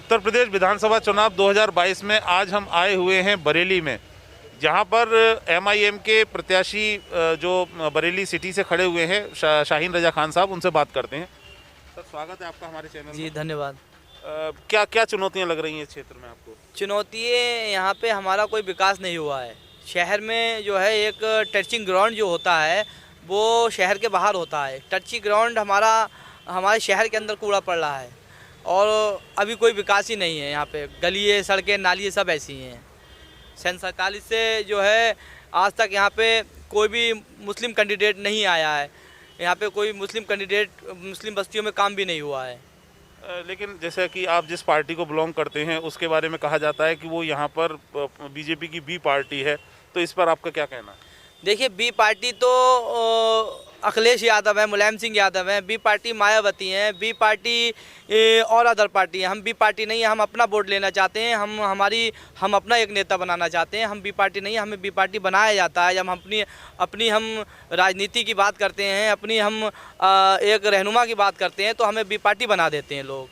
उत्तर प्रदेश विधानसभा चुनाव 2022 में आज हम आए हुए हैं बरेली में, जहां पर एमआईएम के प्रत्याशी जो बरेली सिटी से खड़े हुए हैं शाहीन रजा खान साहब, उनसे बात करते हैं। सर, स्वागत है आपका हमारे चैनल में। जी धन्यवाद। क्या क्या चुनौतियां लग रही हैं इस क्षेत्र में आपको? चुनौतियाँ यहाँ पे हमारा कोई विकास नहीं हुआ है। शहर में जो है एक टचिंग ग्राउंड जो होता है वो शहर के बाहर होता है। टचिंग ग्राउंड हमारे शहर के अंदर कूड़ा पड़ रहा है और अभी कोई विकास ही नहीं है। यहाँ पे गलियाँ, सड़कें, नालियाँ सब ऐसी ही हैं। सन 47 से जो है आज तक यहाँ पे कोई भी मुस्लिम कैंडिडेट नहीं आया है। यहाँ पे कोई मुस्लिम कैंडिडेट मुस्लिम बस्तियों में काम भी नहीं हुआ है। लेकिन जैसे कि आप जिस पार्टी को बिलोंग करते हैं उसके बारे में कहा जाता है कि वो यहाँ पर बीजेपी की बी पार्टी है, तो इस पर आपका क्या कहना है? देखिए, बी पार्टी तो अखिलेश यादव है, मुलायम सिंह यादव है। बी पार्टी मायावती हैं, बी पार्टी और अदर पार्टी है। हम बी पार्टी नहीं है, हम अपना वोट लेना चाहते हैं। हम अपना एक नेता बनाना चाहते हैं। हम बी पार्टी नहीं है, हमें बी पार्टी बनाया जाता है जब हम अपनी राजनीति की बात करते हैं, हम एक रहनुमा की बात करते हैं तो हमें बी पार्टी बना देते हैं लोग।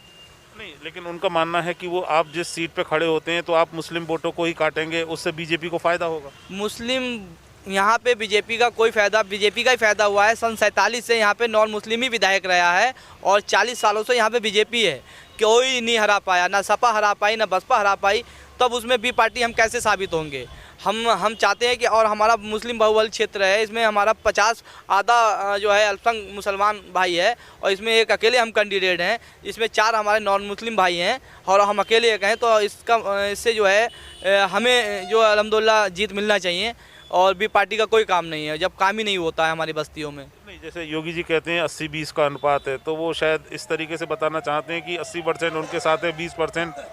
नहीं, लेकिन उनका मानना है कि वो आप जिस सीट पे खड़े होते हैं तो आप मुस्लिम वोटों को ही काटेंगे, उससे बीजेपी को फ़ायदा होगा। मुस्लिम यहाँ पे बीजेपी का कोई फ़ायदा, बीजेपी का ही फ़ायदा हुआ है। सन 47 से यहाँ पे नॉन मुस्लिम ही विधायक रहा है और 40 सालों से यहाँ पे बीजेपी है। कोई नहीं हरा पाया, ना सपा हरा पाई, ना बसपा हरा पाई। तब उसमें बी पार्टी हम कैसे साबित होंगे? हम चाहते हैं कि, और हमारा मुस्लिम बहुबल क्षेत्र है, इसमें हमारा 50 आधा जो है अल्पसंख्यक मुसलमान भाई है और इसमें एक अकेले हम कैंडिडेट हैं। इसमें 4 हमारे नॉन मुस्लिम भाई हैं और हम अकेले एक हैं। तो इससे जो है हमें जो अल्हम्दुलिल्लाह जीत मिलना चाहिए और बी पार्टी का कोई काम नहीं है जब काम ही नहीं होता है हमारी बस्तियों में। नहीं, जैसे योगी जी कहते हैं 80-20 का अनुपात है, तो वो शायद इस तरीके से बताना चाहते हैं कि 80% उनके साथ है, 20%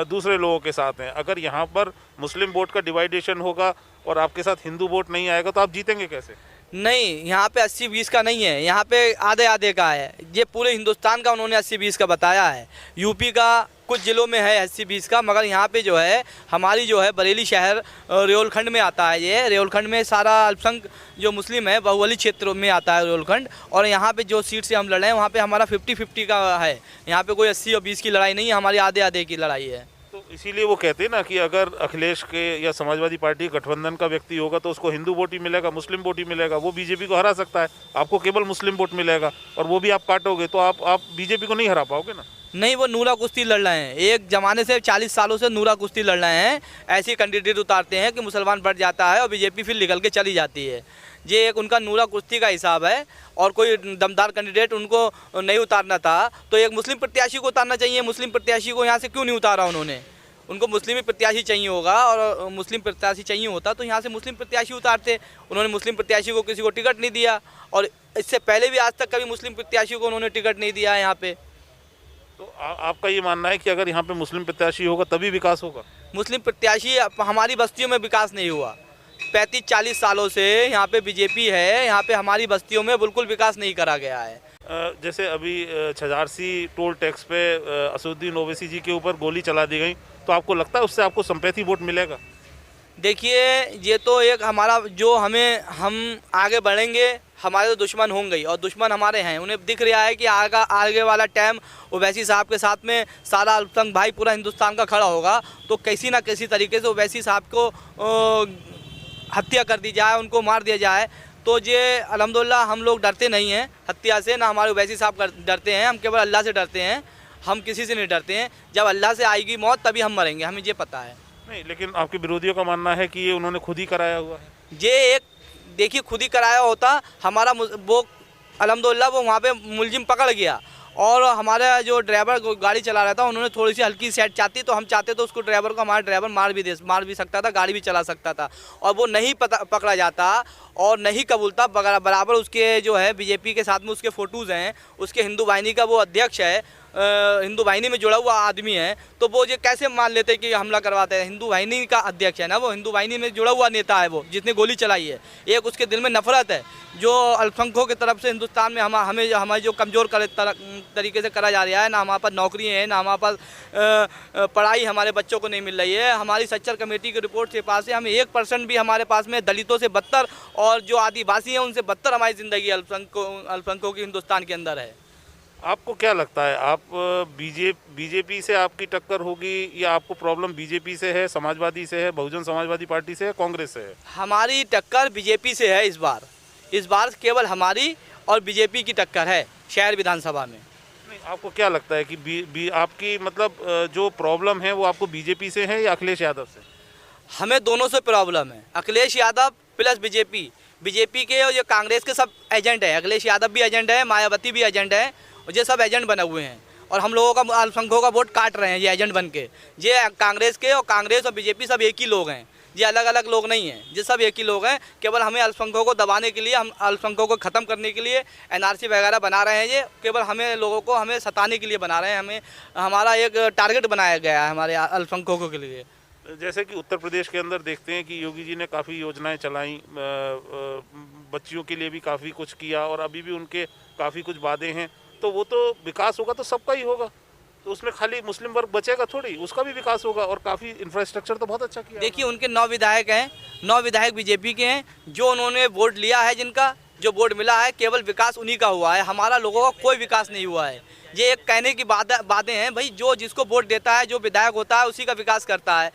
दूसरे लोगों के साथ हैं। अगर यहाँ पर मुस्लिम वोट का डिवाइडेशन होगा और आपके साथ हिंदू वोट नहीं आएगा तो आप जीतेंगे कैसे? नहीं, यहाँ पे 80-20 का नहीं है, यहाँ पे आधे आधे का है। ये पूरे हिंदुस्तान का उन्होंने 80-20 का बताया है। यूपी का कुछ ज़िलों में है 80-20 का, मगर यहाँ पे जो है हमारी जो है बरेली शहर रेवलखंड में आता है। ये रेवलखंड में सारा अल्पसंख्यक जो मुस्लिम है बहुबली क्षेत्र में आता है रेवलखंड, और यहाँ पे जो सीट से हम लड़े हैं वहाँ पे हमारा 50-50 का है। यहाँ पे कोई 80 और 20 की लड़ाई नहीं है, हमारी आधे आधे की लड़ाई है। तो इसीलिए वो कहते हैं ना कि अगर अखिलेश के या समाजवादी पार्टी गठबंधन का व्यक्ति होगा तो उसको हिंदू वोट ही मिलेगा, मुस्लिम वोट ही मिलेगा, वो बीजेपी को हरा सकता है। आपको केवल मुस्लिम वोट मिलेगा और वो भी आप काटोगे तो आप बीजेपी को नहीं हरा पाओगे ना। नहीं, वो नूरा कुश्ती लड़ रहे हैं। एक ज़माने से 40 सालों से नूरा कुश्ती लड़ रहे हैं। ऐसी कैंडिडेट उतारते हैं कि मुसलमान बढ़ जाता है और बीजेपी फिर निकल के चली जाती है। ये एक उनका नूरा कुश्ती का हिसाब है और कोई दमदार कैंडिडेट उनको नहीं उतारना था तो एक मुस्लिम प्रत्याशी को उतारना चाहिए। मुस्लिम प्रत्याशी को यहाँ से क्यों नहीं उतारा उन्होंने? उनको मुस्लिम ही प्रत्याशी चाहिए होगा और मुस्लिम प्रत्याशी चाहिए होता तो यहाँ से मुस्लिम प्रत्याशी उतारते। उन्होंने मुस्लिम प्रत्याशी को किसी को टिकट नहीं दिया और इससे पहले भी आज तक कभी मुस्लिम प्रत्याशी को उन्होंने टिकट नहीं दिया है यहाँ पे। तो आपका ये मानना है कि अगर यहाँ पे मुस्लिम प्रत्याशी होगा तभी विकास होगा? मुस्लिम प्रत्याशी हमारी बस्तियों में विकास नहीं हुआ। 35-40 सालों से यहाँ पे बीजेपी है, यहाँ पे हमारी बस्तियों में बिल्कुल विकास नहीं करा गया है। जैसे अभी छजारसी टोल टैक्स पे असदुद्दीन ओवैसी जी के ऊपर गोली चला दी गई, तो आपको लगता है उससे आपको संपैथी वोट मिलेगा? देखिए, ये तो एक हमारा जो हम आगे बढ़ेंगे, हमारे तो दुश्मन होंगे ही और दुश्मन हमारे हैं। उन्हें दिख रहा है कि आगे वाला टाइम ओवैसी साहब के साथ में सारा अल्पसंख्यक भाई पूरा हिंदुस्तान का खड़ा होगा, तो किसी ना किसी तरीके से ओवैसी साहब को हत्या कर दी जाए, उनको मार दिया जाए। तो ये अल्हम्दुलिल्लाह हम लोग डरते नहीं हैं हत्या से, ना हमारे ओवैसी साहब डरते हैं। हम केवल अल्लाह से डरते हैं, हम किसी से नहीं डरते हैं। जब अल्लाह से आएगी मौत तभी हम मरेंगे, हमें ये पता है। नहीं, लेकिन आपके विरोधियों का मानना है कि ये उन्होंने खुद ही कराया हुआ है। ये एक देखिए, खुद ही कराया होता हमारा वो अल्हम्दुलिल्लाह वो वहाँ पे मुलजिम पकड़ गया और हमारा जो ड्राइवर गाड़ी चला रहा था उन्होंने थोड़ी सी हल्की सेट चाहती तो हम चाहते तो उसको ड्राइवर को हमारा ड्राइवर मार भी सकता था, गाड़ी भी चला सकता था और वो नहीं पकड़ा जाता और नहीं कबूलता। बराबर उसके जो है बीजेपी के साथ में उसके फ़ोटोज़ हैं, उसके हिंदू वाहिनी का वो अध्यक्ष है, हिंदू वाहिनी में जुड़ा हुआ आदमी है, तो वो ये कैसे मान लेते कि हमला करवाते हैं? हिंदू वाहिनी का अध्यक्ष है ना, वो हिंदू वाहिनी में जुड़ा हुआ नेता है, वो जिसने गोली चलाई है। एक उसके दिल में नफरत है जो अल्पसंख्यकों की तरफ से हिंदुस्तान में हमें जो कमज़ोर तरीके से करा जा रहा है। ना हमारे पास नौकरी है, ना हमारे पास पढ़ाई हमारे बच्चों को नहीं मिल रही है। हमारी सच्चर कमेटी की रिपोर्ट के पास है, हमें 1% भी हमारे पास में दलितों से बदतर और जो आदिवासी हैं उनसे बदतर हमारी ज़िंदगी अल्पसंख्यकों की हिंदुस्तान के अंदर है। आपको क्या लगता है, आप बीजेपी से आपकी टक्कर होगी या आपको प्रॉब्लम बीजेपी से है, समाजवादी से है, बहुजन समाजवादी पार्टी से है, कांग्रेस से है? हमारी टक्कर बीजेपी से है इस बार केवल हमारी और बीजेपी की टक्कर है शहर विधानसभा में। नहीं, आपको क्या लगता है कि आपकी मतलब जो प्रॉब्लम है वो आपको बीजेपी से है या अखिलेश यादव से? हमें दोनों से प्रॉब्लम है, अखिलेश यादव प्लस बीजेपी के और ये कांग्रेस के सब एजेंट है। अखिलेश यादव भी एजेंट है, मायावती भी एजेंट है, और ये सब एजेंट बने हुए हैं और हम लोगों का अल्पसंख्यकों का वोट काट रहे हैं ये एजेंट बन के। ये कांग्रेस और बीजेपी सब एक ही लोग हैं, ये अलग अलग लोग नहीं हैं, ये सब एक ही लोग हैं। केवल हमें अल्पसंख्यकों को दबाने के लिए, हम अल्पसंख्यकों को ख़त्म करने के लिए एनआरसी वगैरह बना रहे हैं। ये केवल हमें सताने के लिए बना रहे हैं। हमें हमारा एक टारगेट बनाया गया है हमारे अल्पसंख्यकों के लिए। जैसे कि उत्तर प्रदेश के अंदर देखते हैं कि योगी जी ने काफ़ी योजनाएं चलाई, बच्चियों के लिए भी काफ़ी कुछ किया और अभी भी उनके काफ़ी कुछ वादे हैं। तो वो तो विकास होगा तो सबका ही होगा, तो उसमें खाली मुस्लिम वर्ग बचेगा थोड़ी, उसका भी विकास होगा और काफ़ी इंफ्रास्ट्रक्चर तो बहुत अच्छा किया। देखिए उनके 9 विधायक हैं, 9 विधायक बीजेपी के हैं, जो उन्होंने वोट लिया है, जिनका जो वोट मिला है केवल विकास उन्हीं का हुआ है। हमारा लोगों का कोई विकास नहीं हुआ है। ये एक कहने की बातें हैं भाई, जो जिसको वोट देता है, जो विधायक होता है उसी का विकास करता है।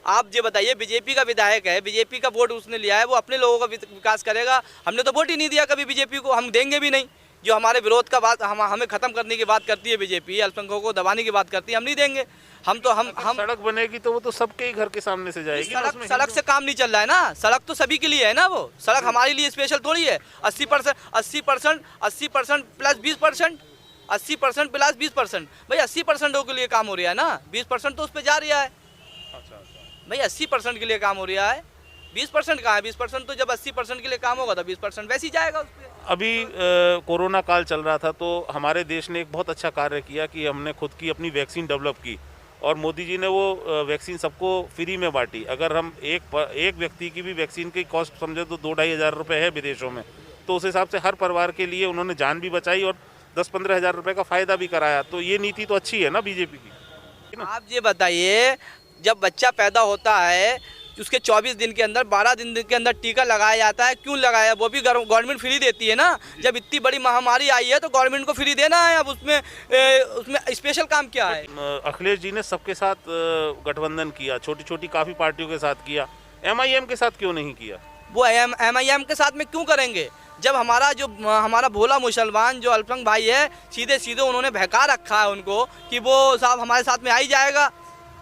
आप ये बताइए, बीजेपी का विधायक है, बीजेपी का वोट उसने लिया है, वो अपने लोगों का विकास करेगा? हमने तो वोट ही नहीं दिया कभी बीजेपी को, हम देंगे भी नहीं। जो हमारे विरोध का बात, हमें ख़त्म करने की बात करती है बीजेपी, अल्पसंख्यकों को दबाने की बात करती है, हम नहीं देंगे। हम सड़क बनेगी तो वो तो सबके ही घर के सामने से जाएगी। सड़क से काम नहीं चल रहा है ना, सड़क तो सभी के लिए है ना, वो सड़क हमारे लिए स्पेशल थोड़ी है। 80% प्लस 20%, 80% प्लस 20%, भाई 80% के लिए काम हो रहा है ना, 20% तो उस पर जा रहा है। भाई 80% के लिए काम हो रहा है, 20% कहाँ है? 20% तो जब 80% के लिए काम होगा तो 20% वैसे ही जाएगा उस पर। अभी कोरोना काल चल रहा था तो हमारे देश ने एक बहुत अच्छा कार्य किया कि हमने खुद की अपनी वैक्सीन डेवलप की और मोदी जी ने वो वैक्सीन सबको फ्री में बांटी। अगर हम एक व्यक्ति की भी वैक्सीन की कॉस्ट समझे तो 2-2.5 हज़ार रुपये है विदेशों में, तो उस हिसाब से हर परिवार के लिए उन्होंने जान भी बचाई और 10-15 हज़ार रुपये का फ़ायदा भी कराया। तो ये नीति तो अच्छी है ना बीजेपी की। आप ये बताइए, जब बच्चा पैदा होता है उसके 24 दिन के अंदर, 12 दिन के अंदर टीका लगाया जाता है। क्यों लगाया? वो भी गवर्नमेंट फ्री देती है ना। जब इतनी बड़ी महामारी आई है तो गवर्नमेंट को फ्री देना है। अब उसमें स्पेशल काम क्या है? अखिलेश जी ने सबके साथ गठबंधन किया, छोटी छोटी काफ़ी पार्टियों के साथ किया, MIM के साथ क्यों नहीं किया? वो MIM के साथ में क्यों करेंगे? जब हमारा भोला मुसलमान जो अल्पसंख्यक भाई है, सीधे सीधे उन्होंने बहका रखा है उनको कि वो साहब हमारे साथ में आ ही जाएगा,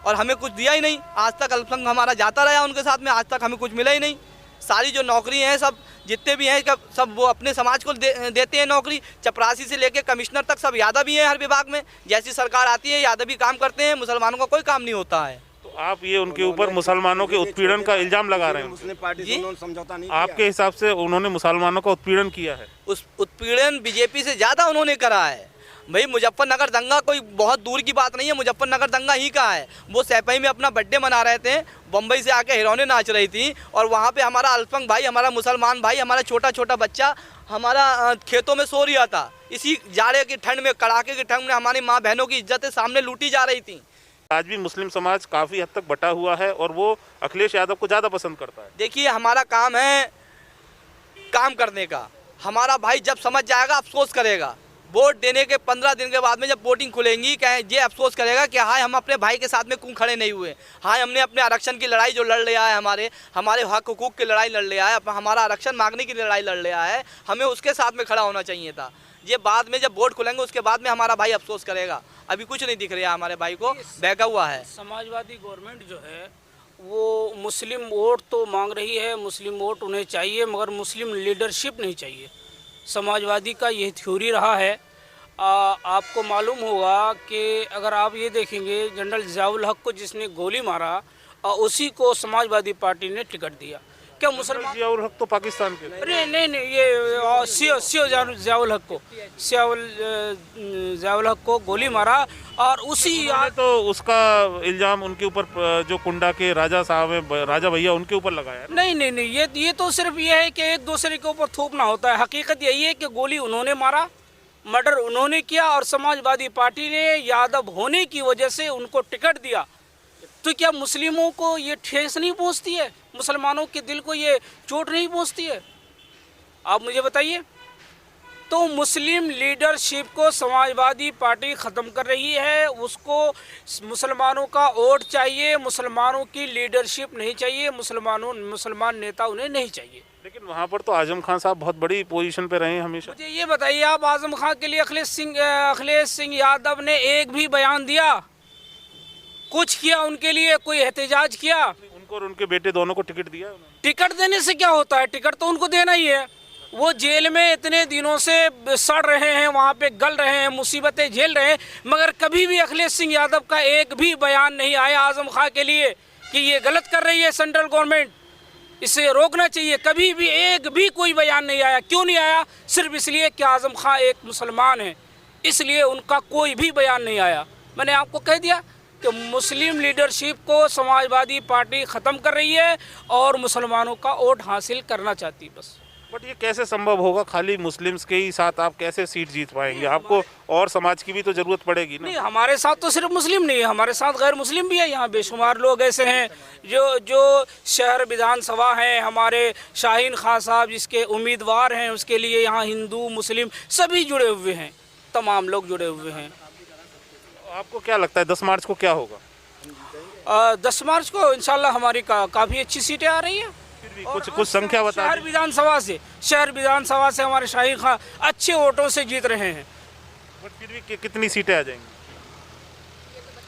और हमें कुछ दिया ही नहीं। आज तक अल्पसंख्यक हमारा जाता रहा उनके साथ में, आज तक हमें कुछ मिला ही नहीं। सारी जो नौकरी हैं, सब जितने भी हैं सब वो अपने समाज को देते हैं नौकरी। चपरासी से लेके कमिश्नर तक सब यादव ही हैं हर विभाग में। जैसी सरकार आती है यादव ही काम करते हैं, मुसलमानों का कोई काम नहीं होता है। तो आप ये उनके ऊपर मुसलमानों के उत्पीड़न का इल्ज़ाम लगा रहे हैं? समझौता नहीं, आपके हिसाब से उन्होंने मुसलमानों का उत्पीड़न किया है? उस उत्पीड़न बीजेपी से ज़्यादा उन्होंने करा है। भाई मुजफ्फरनगर दंगा कोई बहुत दूर की बात नहीं है, मुजफ्फरनगर दंगा ही का है। वो सैपई में अपना बर्थडे मना रहे थे, बम्बई से आके हिरोने नाच रही थी, और वहाँ पे हमारा अल्पसंख्यक भाई, हमारा मुसलमान भाई, हमारा छोटा छोटा बच्चा हमारा खेतों में सो रहा था। इसी जाड़े की ठंड में, कड़ाके की ठंड में हमारी माँ बहनों की इज्जतें सामने लूटी जा रही थी। आज भी मुस्लिम समाज काफ़ी हद तक बटा हुआ है और वो अखिलेश यादव को ज़्यादा पसंद करता है। देखिए हमारा काम है काम करने का। हमारा भाई जब समझ जाएगा अफसोस करेगा। वोट देने के 15 दिन के बाद में जब वोटिंग खुलेंगी, क्या ये अफसोस करेगा कि हाय हम अपने भाई के साथ में क्यों खड़े नहीं हुए। हाय हमने अपने आरक्षण की लड़ाई जो लड़ लिया है, हमारे हक हुकूक की लड़ाई लड़ लिया है, हमारा आरक्षण मांगने की लड़ाई लड़ लिया है, हमें उसके साथ में खड़ा होना चाहिए था। ये बाद में जब वोट खुलेंगे उसके बाद में हमारा भाई अफसोस करेगा। अभी कुछ नहीं दिख रहा हमारे भाई को, बहका हुआ है। समाजवादी गवर्नमेंट जो है वो मुस्लिम वोट तो मांग रही है, मुस्लिम वोट उन्हें चाहिए, मगर मुस्लिम लीडरशिप नहीं चाहिए। समाजवादी का यह थ्योरी रहा है। आपको मालूम होगा कि अगर आप ये देखेंगे, जनरल ज़ियाउल हक को जिसने गोली मारा उसी को समाजवादी पार्टी ने टिकट दिया। क्या मुसलमान? ज़ियाउल हक तो पाकिस्तान के। अरे नहीं, ये ज़ियाउल हक को गोली मारा और उसी तो उसका इल्ज़ाम उनके ऊपर जो कुंडा के राजा साहब हैं, राजा भैया, उनके ऊपर लगाया। नहीं, ये तो सिर्फ ये है कि एक दूसरे के ऊपर थोपना होता है। हकीकत यही है कि गोली उन्होंने मारा, मर्डर उन्होंने किया, और समाजवादी पार्टी ने यादव होने की वजह से उनको टिकट दिया। तो क्या मुस्लिमों को ये ठेस नहीं पहुंचती है? मुसलमानों के दिल को ये चोट नहीं पहुंचती है? आप मुझे बताइए। तो मुस्लिम लीडरशिप को समाजवादी पार्टी ख़त्म कर रही है। उसको मुसलमानों का वोट चाहिए, मुसलमानों की लीडरशिप नहीं चाहिए, मुसलमान नेता उन्हें नहीं चाहिए। लेकिन वहाँ पर तो आजम खान साहब बहुत बड़ी पोजीशन पे रहे हैं हमेशा। मुझे ये बताइए, आप आजम खान के लिए अखिलेश सिंह यादव ने एक भी बयान दिया, कुछ किया उनके लिए, कोई एहतजाज किया? उनको और उनके बेटे दोनों को टिकट दिया उन्होंने। टिकट देने से क्या होता है? टिकट तो उनको देना ही है। वो जेल में इतने दिनों से सड़ रहे हैं, वहाँ पे गल रहे हैं, मुसीबतें झेल रहे हैं, मगर कभी भी अखिलेश सिंह यादव का एक भी बयान नहीं आया आजम खान के लिए कि ये गलत कर रही है सेंट्रल गवर्नमेंट, इसे रोकना चाहिए। कभी भी एक भी कोई बयान नहीं आया। क्यों नहीं आया? सिर्फ इसलिए कि आजम खान एक मुसलमान है, इसलिए उनका कोई भी बयान नहीं आया। मैंने आपको कह दिया कि मुस्लिम लीडरशिप को समाजवादी पार्टी ख़त्म कर रही है और मुसलमानों का वोट हासिल करना चाहती है बस। बट ये कैसे संभव होगा? खाली मुस्लिम्स के ही साथ आप कैसे सीट जीत पाएंगे? आपको और समाज की भी तो जरूरत पड़ेगी ना। नहीं, हमारे साथ तो सिर्फ मुस्लिम नहीं है, हमारे साथ गैर मुस्लिम भी है। यहाँ बेशुमार लोग ऐसे हैं जो शहर विधानसभा हैं, हमारे शाहीन खान साहब जिसके उम्मीदवार हैं, उसके लिए यहाँ हिंदू मुस्लिम सभी जुड़े हुए हैं, तमाम लोग जुड़े हुए हैं। आपको क्या लगता है 10 मार्च को क्या होगा? 10 मार्च को इंशाल्लाह हमारी काफ़ी अच्छी सीटें आ रही हैं। कुछ संख्या बता शहर विधानसभा से हमारे शाहीन खान अच्छे वोटों से जीत रहे हैं। बट फिर भी कितनी सीटें आ जाएंगी?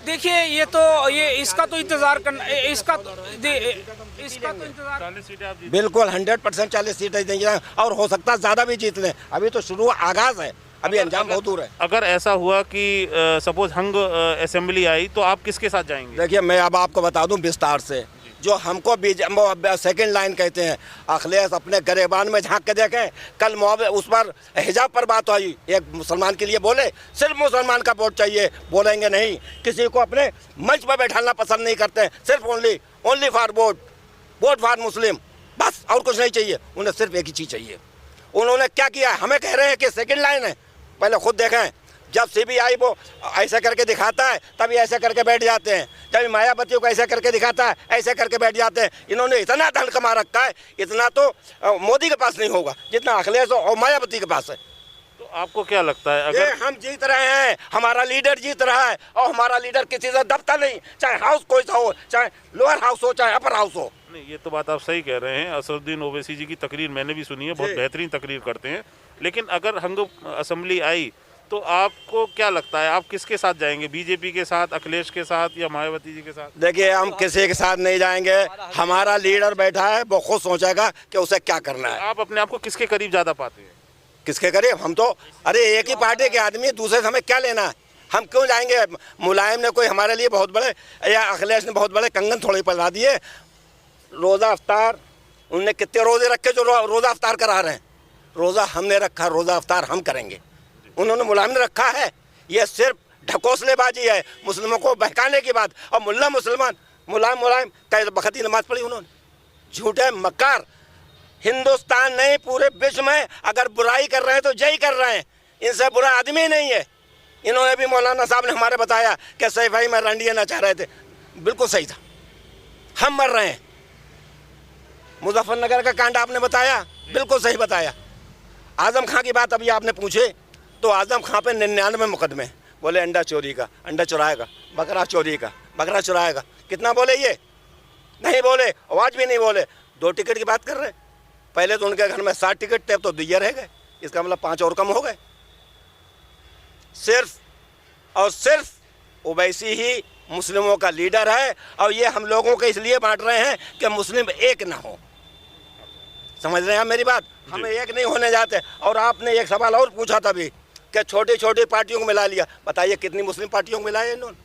देखिए, इसका तो इंतजार करना, इसका तो इंतजार। 40 सीटें आप जीत। बिल्कुल 100% 40 सीटें देंगे और हो सकता है ज़्यादा भी जीत लें। अभी तो शुरू आगाज़ है, अभी अंजाम बहुत दूर है। अगर ऐसा हुआ कि सपोज हंग असेंबली आई तो आप किसके साथ जाएंगे? देखिए, मैं अब आपको बता दूं विस्तार से, जो हमको सेकंड लाइन कहते हैं, अखिलेश अपने गरेबान में झांक के देखें। कल उस पर हिजाब पर बात आई, एक मुसलमान के लिए बोले सिर्फ मुसलमान का वोट चाहिए, बोलेंगे नहीं। किसी को अपने मंच पर बैठाना पसंद नहीं करते, सिर्फ only for vote for Muslim, बस और कुछ नहीं चाहिए उन्हें, सिर्फ एक ही चीज़ चाहिए। उन्होंने क्या किया? हमें कह रहे हैं कि सेकेंड लाइन है, पहले खुद देखें। जब CBI वो ऐसा करके दिखाता है तभी ऐसे करके बैठ जाते हैं, जब मायावती को ऐसा करके दिखाता है ऐसे करके बैठ जाते हैं। इन्होंने इतना धन कमा रखा है, इतना तो मोदी के पास नहीं होगा जितना अखिलेश और मायावती के पास है। तो आपको क्या लगता है अगर हम जीत रहे हैं, हमारा लीडर जीत रहा है और हमारा लीडर किसी से दबता नहीं, चाहे हाउस कोई सा हो, चाहे लोअर हाउस हो, चाहे अपर हाउस हो। नहीं, ये तो बात आप सही कह रहे हैं। असदुद्दीन ओवैसी जी की तकरीर मैंने भी सुनी है, बहुत बेहतरीन तकरीर करते हैं। लेकिन अगर हंग असेंबली आई तो आपको क्या लगता है आप किसके साथ जाएंगे? बीजेपी के साथ, अखिलेश के साथ या मायावती जी के साथ? देखिए, हम किसी के साथ नहीं जाएंगे। हमारा लीडर बैठा है, वो खुद सोचेगा कि उसे क्या करना है। आप अपने आप को किसके करीब ज़्यादा पाते हैं? किसके करीब? हम तो अरे एक ही पार्टी के आदमी, दूसरे से हमें क्या लेना है? हम क्यों जाएंगे? मुलायम ने कोई हमारे लिए बहुत बड़े या अखिलेश ने बहुत बड़े कंगन थोड़ी पहना दिए। रोज़ा अफ्तार उनने कितने रोज़े रखे जो रोज़ा अफ्तार करा रहे हैं? रोज़ा हमने रखा, रोज़ा अफ्तार हम करेंगे। उन्होंने मुलायम ने रखा है। ये सिर्फ ढकोसलेबाजी है, मुस्लिमों को बहकाने की बात। और मुलायम कई बखती नमाज पढ़ी उन्होंने। झूठे मक्कार, हिंदुस्तान नहीं पूरे विश्व में अगर बुराई कर रहे हैं तो जय कर रहे हैं, इनसे बुरा आदमी नहीं है। इन्होंने भी, मौलाना साहब ने हमारे बताया कि सही भाई में रंडिया ना चाह रहे थे, बिल्कुल सही था। हम मर रहे हैं। मुजफ्फरनगर का कांड आपने बताया, बिल्कुल सही बताया। आजम खां की बात अभी आपने पूछे तो आजम खां पे 99 मुकदमे। बोले अंडा चोरी का अंडा चुराएगा, बकरा चोरी का बकरा चुराएगा। कितना बोले? ये नहीं बोले, आवाज़ भी नहीं बोले। 2 टिकट की बात कर रहे हैं। पहले तो उनके घर में 7 टिकट थे, तो दिए रह गए, इसका मतलब 5 और कम हो गए। सिर्फ और सिर्फ ओवैसी ही मुस्लिमों का लीडर है और ये हम लोगों को इसलिए बांट रहे हैं कि मुस्लिम एक ना हो। समझ रहे हैं आप मेरी बात? हमें एक नहीं होने जाते। और आपने एक सवाल और पूछा था भी कि छोटी छोटी पार्टियों को मिला लिया। बताइए कितनी मुस्लिम पार्टियों को मिलाया इन्होंने?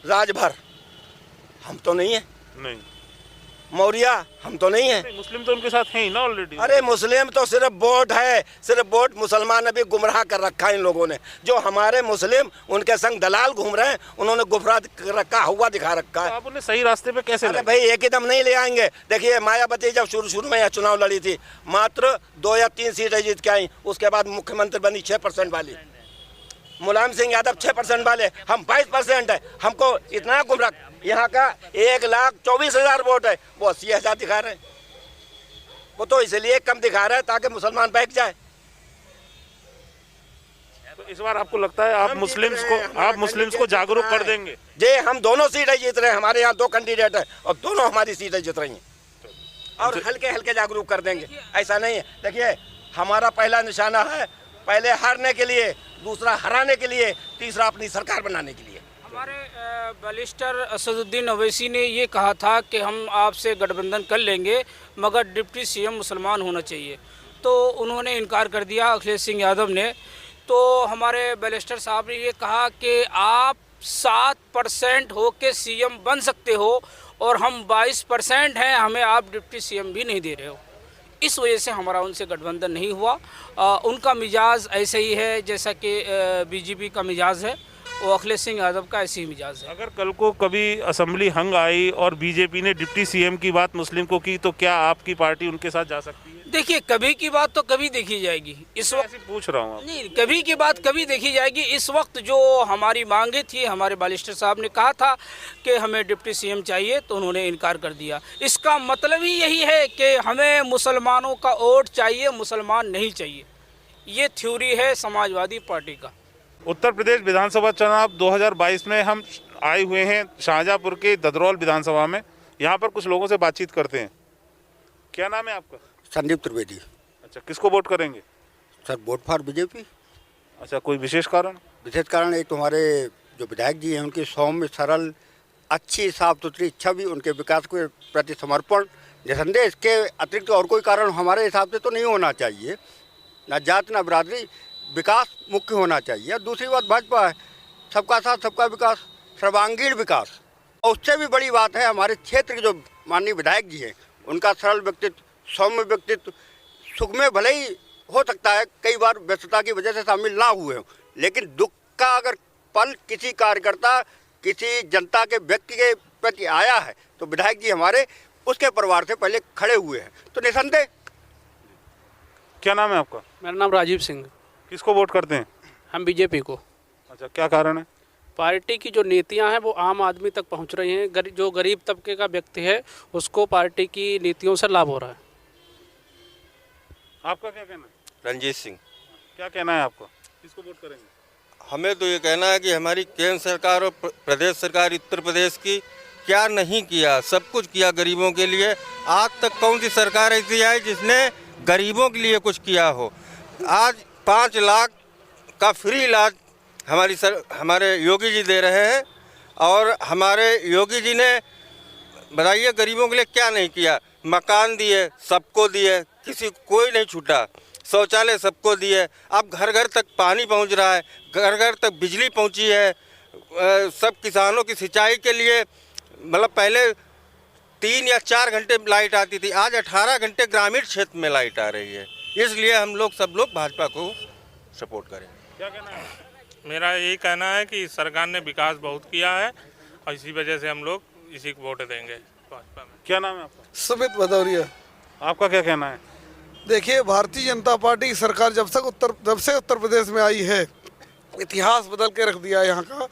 राज भर। हम तो नहीं है। नहीं। मौर्या हम तो नहीं है। मुस्लिम तो उनके साथ हैं ही ना ऑलरेडी। अरे मुस्लिम तो सिर्फ वोट है, सिर्फ वोट। मुसलमान ने भी गुमराह कर रखा है इन लोगों ने। जो हमारे मुस्लिम उनके संग दलाल घूम रहे हैं, उन्होंने गुमराह कर रखा हुआ दिखा रखा है। तो आप उन्हें सही रास्ते पे कैसे? अरे भाई, एक ही दम नहीं ले आएंगे। देखिए, मायावती जब शुरू में यह चुनाव लड़ी थी, मात्र 2 या 3 सीटें जीत के आई। उसके बाद मुख्यमंत्री बनी 6% वाली। मुलायम सिंह यादव 6% वाले, हम 22% है। हमको इतना गुमराह। यहाँ का 1,24,000 वोट है, वो 80,000 दिखा रहे हैं। वो तो इसलिए कम दिखा रहे हैं ताकि मुसलमान बैठ जाए। इस बार आपको लगता है आप मुस्लिम्स को जागरूक कर देंगे? जे हम दोनों सीटें जीत रहे हैं, हमारे यहाँ 2 कैंडिडेट है और दोनों हमारी सीटें जीत रही हैं और हल्के हल्के जागरूक कर देंगे। ऐसा नहीं है, देखिए हमारा पहला निशाना है पहले हारने के लिए, दूसरा हराने के लिए, तीसरा अपनी सरकार बनाने के लिए। हमारे बैरिस्टर असदुद्दीन ओवैसी ने ये कहा था कि हम आपसे गठबंधन कर लेंगे मगर डिप्टी सीएम मुसलमान होना चाहिए, तो उन्होंने इनकार कर दिया अखिलेश सिंह यादव ने। तो हमारे बैरिस्टर साहब ने ये कहा कि आप 7% हो के सीएम बन सकते हो और हम 22% हैं, हमें आप डिप्टी सीएम भी नहीं दे रहे हो। इस वजह से हमारा उनसे गठबंधन नहीं हुआ। उनका मिजाज ऐसे ही है जैसा कि बीजेपी का मिजाज है, और अखिलेश सिंह यादव का ऐसी ही मिजाज है। अगर कल को कभी असेंबली हंग आई और बीजेपी ने डिप्टी सीएम की बात मुस्लिम को की तो क्या आपकी पार्टी उनके साथ जा सकती है? देखिए, कभी की बात तो कभी देखी जाएगी। इस वक्त पूछ रहा हूँ नहीं, कभी की बात कभी देखी जाएगी। इस वक्त जो हमारी मांगे थी, हमारे बैरिस्टर साहब ने कहा था कि हमें डिप्टी सीएम चाहिए, तो उन्होंने इनकार कर दिया। इसका मतलब ही यही है कि हमें मुसलमानों का वोट चाहिए, मुसलमान नहीं चाहिए। ये थ्योरी है समाजवादी पार्टी का। उत्तर प्रदेश विधानसभा चुनाव 2022 में हम आए हुए हैं शाहजहाँपुर के ददरौल विधानसभा में। यहाँ पर कुछ लोगों से बातचीत करते हैं। क्या नाम है आपका? संदीप त्रिवेदी। अच्छा, किसको वोट करेंगे? Sir, vote for BJP. अच्छा, कोई विशेष कारण? विशेष कारण एक तुम्हारे जो विधायक जी हैं उनकी सौम्य, सरल, अच्छी, साफ सुथरी इच्छा भी, उनके विकास के प्रति समर्पण, निसंदेह। इसके अतिरिक्त और कोई कारण हमारे हिसाब से तो नहीं होना चाहिए। ना जात ना बिरादरी, विकास मुख्य होना चाहिए। दूसरी बात भाजपा है, सबका साथ सबका विकास, सर्वांगीण विकास। और उससे भी बड़ी बात है हमारे क्षेत्र के जो माननीय विधायक जी हैं उनका सरल व्यक्तित्व, सौम्य व्यक्तित्व। सुख में भले ही हो सकता है कई बार व्यस्तता की वजह से शामिल ना हुए हों, लेकिन दुख का अगर पल किसी कार्यकर्ता, किसी जनता के व्यक्ति के प्रति आया है तो विधायक जी हमारे उसके परिवार से पहले खड़े हुए हैं, तो निसंदेह। क्या नाम है आपका? मेरा नाम राजीव सिंह। किसको वोट करते हैं? हम बीजेपी को। अच्छा, क्या कारण है? पार्टी की जो नीतियां हैं वो आम आदमी तक पहुंच रही हैं। जो गरीब तबके का व्यक्ति है उसको पार्टी की नीतियों से लाभ हो रहा है। आपका क्या कहना है? रंजीत सिंह। क्या कहना है आपका? किसको वोट करेंगे? हमें तो ये कहना है कि हमारी केंद्र सरकार और प्रदेश सरकार उत्तर प्रदेश की क्या नहीं किया, सब कुछ किया गरीबों के लिए। आज तक कौन सी सरकार ऐसी आई जिसने गरीबों के लिए कुछ किया हो? आज 5 लाख का फ्री इलाज हमारे योगी जी दे रहे हैं, और हमारे योगी जी ने बताइए गरीबों के लिए क्या नहीं किया। मकान दिए, सबको दिए, किसी कोई नहीं छूटा। शौचालय सबको दिए। अब घर घर तक पानी पहुंच रहा है, घर घर तक बिजली पहुंची है। सब किसानों की सिंचाई के लिए, मतलब पहले 3 या 4 घंटे लाइट आती थी, आज 18 घंटे ग्रामीण क्षेत्र में लाइट आ रही है। इसलिए हम लोग सब लोग भाजपा को सपोर्ट करें। क्या कहना है? मेरा यही कहना है कि सरकार ने विकास बहुत किया है और इसी वजह से हम लोग इसी को वोट देंगे भाजपा में। क्या नाम है आपका? सुमित भदौरिया। आपका क्या कहना है? देखिए, भारतीय जनता पार्टी की सरकार जब से उत्तर प्रदेश में आई है, इतिहास बदल के रख दिया है यहाँ का।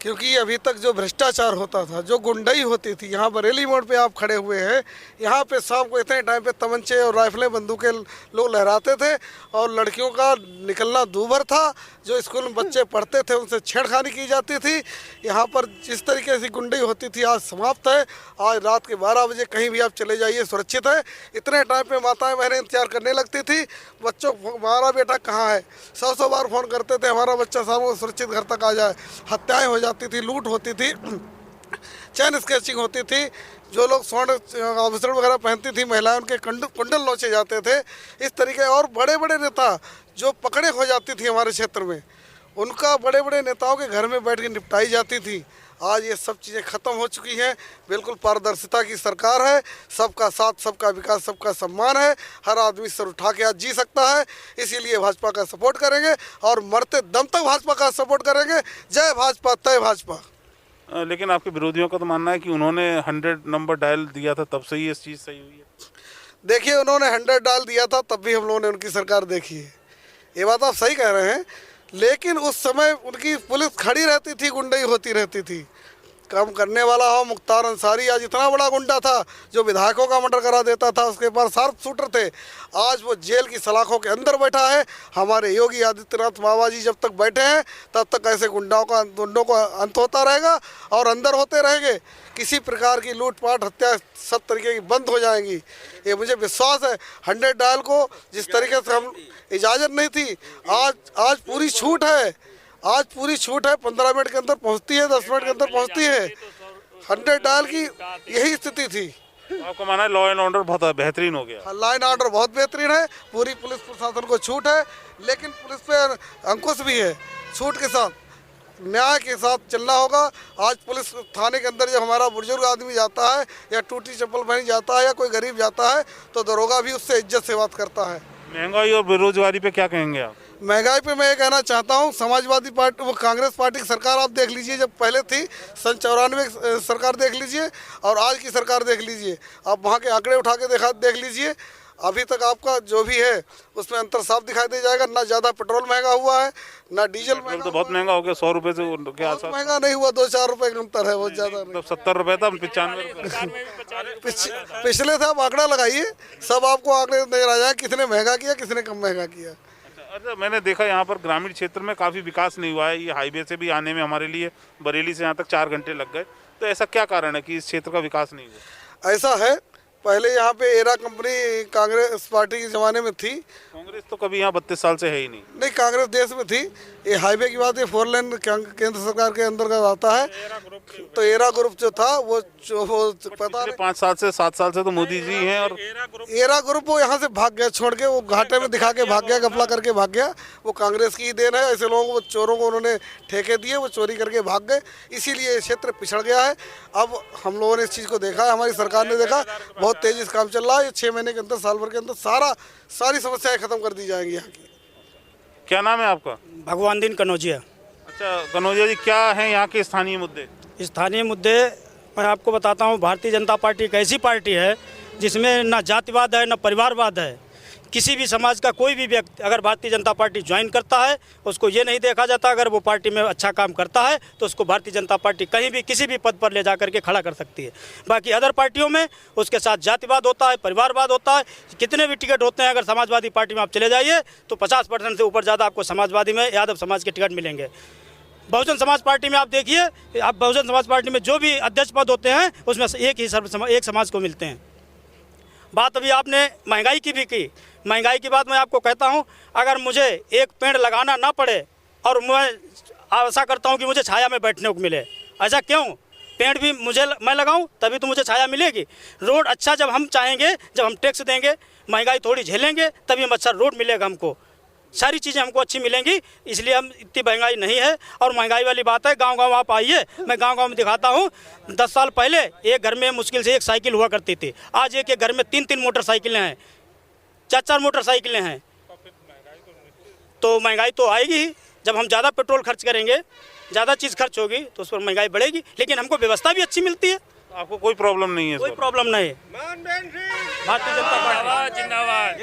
क्योंकि अभी तक जो भ्रष्टाचार होता था, जो गुंडई होती थी, यहाँ बरेली मोड़ पे आप खड़े हुए हैं, यहाँ पे शाम को इतने टाइम पे तमंचे और राइफलें, बंदूकें लोग लहराते थे और लड़कियों का निकलना दूभर था। जो स्कूल में बच्चे पढ़ते थे उनसे छेड़खानी की जाती थी। यहाँ पर जिस तरीके से गुंडई होती थी आज समाप्त है। आज रात के 12 बजे कहीं भी आप चले जाइए, सुरक्षित है। इतने टाइम पे माताएं बहनें इंतजार करने लगती थी, बच्चों हमारा बेटा कहाँ है, 100 बार फ़ोन करते थे हमारा बच्चा शाम को सुरक्षित घर तक आ जाए। हत्याएँ हो जाती थी, लूट होती थी, चैन स्केचिंग होती थी। जो लोग स्वर्ण आभूषण वगैरह पहनती थी महिलाएं, उनके कुंडल नोचे जाते थे। इस तरीके और बड़े बड़े नेता जो पकड़े हो जाती थी हमारे क्षेत्र में, उनका बड़े बड़े नेताओं के घर में बैठ के निपटाई जाती थी। आज ये सब चीज़ें ख़त्म हो चुकी हैं। बिल्कुल पारदर्शिता की सरकार है। सबका साथ, सबका विकास, सबका सम्मान है। हर आदमी सर उठा के आज जी सकता है। इसीलिए भाजपा का सपोर्ट करेंगे और मरते दम तक भाजपा का सपोर्ट करेंगे। जय भाजपा, तय भाजपा। लेकिन आपके विरोधियों का तो मानना है कि उन्होंने 100 नंबर डायल दिया था, तब से ही ये चीज़ सही हुई है। देखिए, उन्होंने 100 डाल दिया था, तब भी हम लोगों ने उनकी सरकार देखी है। ये बात आप सही कह रहे हैं। लेकिन उस समय उनकी पुलिस खड़ी रहती थी, गुंडई होती रहती थी। काम करने वाला हो। मुख्तार अंसारी आज इतना बड़ा गुंडा था जो विधायकों का मर्डर करा देता था, उसके पास शार्प शूटर थे, आज वो जेल की सलाखों के अंदर बैठा है। हमारे योगी आदित्यनाथ बाबा जी जब तक बैठे हैं तब तक ऐसे गुंडों का अंत होता रहेगा और अंदर होते रहेंगे। किसी प्रकार की लूटपाट हत्या सब तरीके की बंद हो जाएंगी, ये मुझे विश्वास है। 100 डायल को जिस तरीके से हम इजाज़त नहीं थी, आज पूरी छूट है, आज पूरी छूट है। 15 मिनट के अंदर पहुंचती है, 10 मिनट के अंदर पहुंचती है। 100 डायल की यही स्थिति थी। आपको माना है लॉ एंड ऑर्डर बहुत बेहतरीन हो गया? लॉ एंड ऑर्डर बहुत बेहतरीन है, पूरी पुलिस प्रशासन को छूट है, लेकिन पुलिस पे अंकुश भी है। छूट के साथ, न्याय के साथ चलना होगा। आज पुलिस थाने के अंदर जब हमारा बुजुर्ग आदमी जाता है या टूटी चप्पल पहन जाता है या कोई गरीब जाता है तो दरोगा भी उससे इज्जत से बात करता है। महंगाई और बेरोजगारी पे क्या कहेंगे आप? महंगाई पे मैं ये कहना चाहता हूँ, समाजवादी पार्टी, वो कांग्रेस पार्टी की सरकार आप देख लीजिए, जब पहले थी सन 94 सरकार देख लीजिए और आज की सरकार देख लीजिए, आप वहाँ के आंकड़े उठा के देख लीजिए। अभी तक आपका जो भी है उसमें अंतर साफ दिखाई दे जाएगा। ना ज़्यादा पेट्रोल महंगा हुआ है, ना डीजल महंगा। तो बहुत महंगा हो गया, 100 रुपये से क्या आसपास? महंगा नहीं हुआ, 2-4 रुपये का अंतर है, बहुत ज़्यादा नहीं। 70 रुपये था, 95 रुपये। पिछले से आप आंकड़ा लगाइए, सब आपको आंकड़े नजर आ जाए किसने महंगा किया, किसने कम महंगा किया। अच्छा, मैंने देखा यहाँ पर ग्रामीण क्षेत्र में काफ़ी विकास नहीं हुआ है। ये हाईवे से भी आने में हमारे लिए बरेली से यहाँ तक 4 घंटे लग गए। तो ऐसा क्या कारण है कि इस क्षेत्र का विकास नहीं हुआ? ऐसा है, पहले यहाँ पे एरा कंपनी कांग्रेस पार्टी के ज़माने में थी। कांग्रेस तो कभी यहाँ 32 साल से है ही नहीं। नहीं, कांग्रेस देश में थी। ये हाईवे की बात, ये 4 लेन केंद्र सरकार के अंतर्गत आता है। तो एरा ग्रुप जो था वो पता नहीं 5 साल से तो मोदी जी हैं। और एरा ग्रुप वो यहाँ से भाग गया, छोड़ के वो घाटे में दिखा के भाग गया, घपला करके भाग गया। वो कांग्रेस की ही देन है। ऐसे लोगों को, चोरों को उन्होंने ठेके दिए, वो चोरी करके भाग गए, इसीलिए ये क्षेत्र पिछड़ गया है। अब हम लोगों ने इस चीज़ को देखा है, हमारी सरकार ने देखा, बहुत तेज़ी से काम चल रहा है। 6 महीने के अंदर, साल भर के अंदर सारी समस्याएं खत्म कर दी जाएंगी यहाँ की। क्या नाम है आपका? भगवान दीन कनौजिया। अच्छा कनौजिया जी, क्या है यहाँ के स्थानीय मुद्दे? स्थानीय मुद्दे मैं आपको बताता हूँ। भारतीय जनता पार्टी एक ऐसी पार्टी है जिसमें ना जातिवाद है, ना परिवारवाद है। किसी भी समाज का कोई भी व्यक्ति अगर भारतीय जनता पार्टी ज्वाइन करता है, उसको ये नहीं देखा जाता अगर वो पार्टी में अच्छा काम करता है तो उसको भारतीय जनता पार्टी कहीं भी किसी भी पद पर ले जा करके खड़ा कर सकती है। बाकी अदर पार्टियों में उसके साथ जातिवाद होता है, परिवारवाद होता है। कितने भी टिकट होते हैं, अगर समाजवादी पार्टी में आप चले जाइए तो 50% से ऊपर ज़्यादा आपको समाजवादी में, यादव समाज के टिकट मिलेंगे। बहुजन समाज पार्टी में आप देखिए, आप बहुजन समाज पार्टी में जो भी अध्यक्ष पद होते हैं उसमें एक समाज को मिलते हैं। बात अभी आपने महंगाई की भी की। महंगाई की बात मैं आपको कहता हूं, अगर मुझे एक पेड़ लगाना ना पड़े और मैं आशा करता हूं कि मुझे छाया में बैठने को मिले, ऐसा क्यों? पेड़ भी मैं लगाऊं तभी तो मुझे छाया मिलेगी। रोड अच्छा जब हम चाहेंगे, जब हम टैक्स देंगे, महंगाई थोड़ी झेलेंगे, तभी हम अच्छा रोड मिलेगा हमको, सारी चीज़ें हमको अच्छी मिलेंगी। इसलिए हम इतनी महंगाई नहीं है। और महंगाई वाली बात है, गांव-गांव आप आइए, मैं गांव-गांव में दिखाता हूं। 10 साल पहले एक घर में मुश्किल से 1 साइकिल हुआ करती थी, आज एक घर में 3-3 मोटरसाइकिलें हैं, 4-4 मोटरसाइकिलें हैं। तो महंगाई तो आएगी ही। जब हम ज़्यादा पेट्रोल खर्च करेंगे, ज़्यादा चीज़ खर्च होगी तो उस पर महंगाई बढ़ेगी। लेकिन हमको व्यवस्था भी अच्छी मिलती है, आपको कोई प्रॉब्लम नहीं है? कोई प्रॉब्लम नहीं है। भारतीय जनता पार्टी जिंदाबाद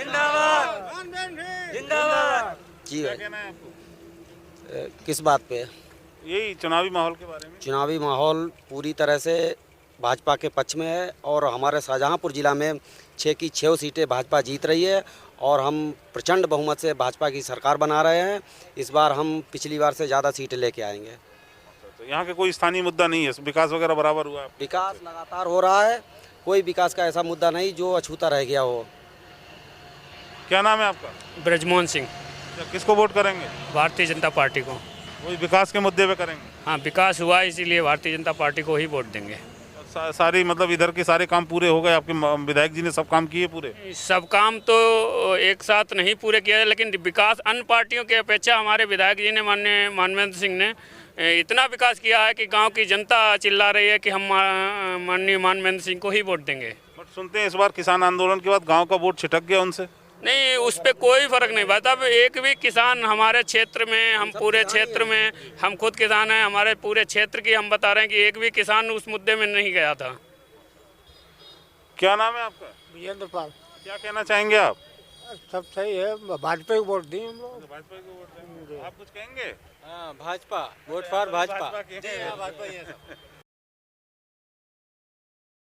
जिंदाबाद। जी क्या कहना है आपको? किस बात पे? यही चुनावी माहौल के बारे में। चुनावी माहौल पूरी तरह से भाजपा के पक्ष में है और हमारे शाहजहांपुर जिला में 6 की 6 सीटें भाजपा जीत रही है और हम प्रचंड बहुमत से भाजपा की सरकार बना रहे हैं। इस बार हम पिछली बार से ज़्यादा सीटें लेके आएंगे। तो यहाँ के कोई स्थानीय मुद्दा नहीं है, विकास वगैरह बराबर हुआ है? विकास लगातार हो रहा है, कोई विकास का ऐसा मुद्दा नहीं जो अछूता रह गया हो। क्या नाम है आपका? ब्रजमोहन सिंह। किसको वोट करेंगे? भारतीय जनता पार्टी को। वही विकास के मुद्दे पे करेंगे? हाँ, विकास हुआ इसीलिए भारतीय जनता पार्टी को ही वोट देंगे। सारी मतलब इधर के सारे काम पूरे हो गए? आपके विधायक जी ने सब काम किए पूरे? सब काम तो एक साथ नहीं पूरे किया, लेकिन विकास अन्य पार्टियों की अपेक्षा हमारे विधायक जी ने, माननीय मानवेंद्र सिंह ने इतना विकास किया है कि गांव की जनता चिल्ला रही है कि हम माननीय मानवेंद्र सिंह को ही वोट देंगे। बट सुनते हैं इस बार किसान आंदोलन के बाद गांव का वोट छिटक गया उनसे। नहीं, उस पर कोई फर्क नहीं पड़ता। अब एक भी किसान हमारे क्षेत्र में, हम पूरे क्षेत्र में, हम खुद किसान हैं, हमारे पूरे क्षेत्र की हम बता रहे हैं कि एक भी किसान उस मुद्दे में नहीं गया था। क्या नाम है आपका? विजेंद्र पाल। क्या कहना चाहेंगे आप? सब सही है, भाजपा को वोट दिए हम लोग। भाजपा को वोट देंगे। आप कुछ कहेंगे? हाँ, भाजपा, वोट फॉर भाजपा। भाजपा